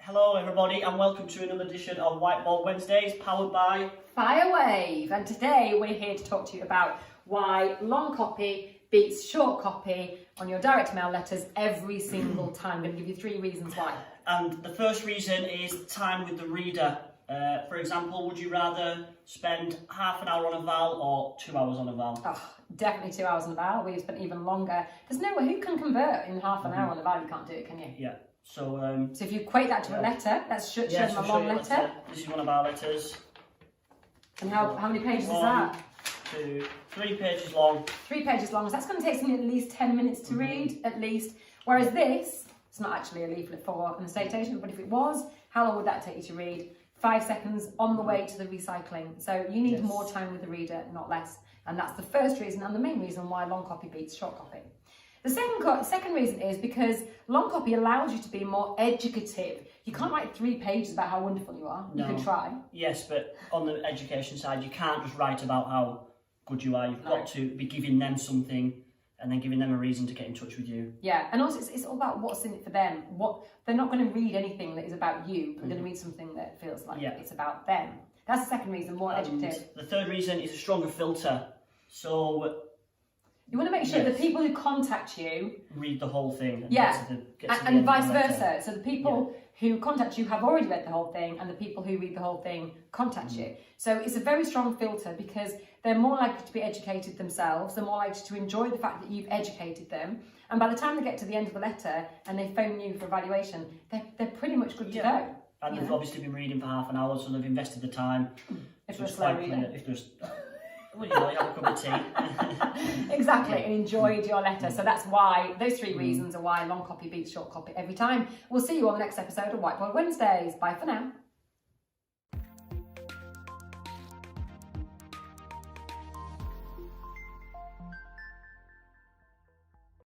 Hello everybody and welcome to another edition of Whiteboard Wednesdays powered by Firewave, and today we're here to talk to you about why long copy beats short copy on your direct mail letters every single time. I'm going to give you 3 reasons why. And the first reason is time with the reader. For example, would you rather spend half an hour on a vowel or 2 hours on a vowel? Oh, definitely 2 hours on a vowel. We've spent even longer. There's no way who can convert in half an hour on a vowel. You can't do it, can you? Yeah. So if you equate that to a letter, let's show them a long letter. This is one of our letters. And how many pages is that? 2, 3 pages long. 3 pages long. So that's going to take something at least 10 minutes to read, at least. Whereas this, it's not actually a leaflet for an estate agent, but if it was, how long would that take you to read? 5 seconds on the way to the recycling. So you need more time with the reader, not less. And that's the first reason and the main reason why long copy beats short copy. The second reason is because long copy allows you to be more educative. You can't write 3 pages about how wonderful you are. No. You can try. Yes, but on the education side, you can't just write about how good you are. You've got to be giving them something and then giving them a reason to get in touch with you. Yeah, and also it's all about what's in it for them. They're not going to read anything that is about you. They're going to read something that feels like it's about them. That's the second reason, more educative. The third reason is a stronger filter. So you want to make sure the people who contact you read the whole thing. And and vice versa. So the people who contact you have already read the whole thing, and the people who read the whole thing contact you. So it's a very strong filter because they're more likely to be educated themselves. They're more likely to enjoy the fact that you've educated them. And by the time they get to the end of the letter and they phone you for evaluation, they're pretty much good to go. And they've obviously been reading for half an hour, so they've invested the time. If they're a slow reader. If there's well, you have a cup of tea. Exactly, and enjoyed your letter. So that's why, those 3 reasons are why long copy beats short copy every time. We'll see you on the next episode of Whiteboard Wednesdays. Bye for now.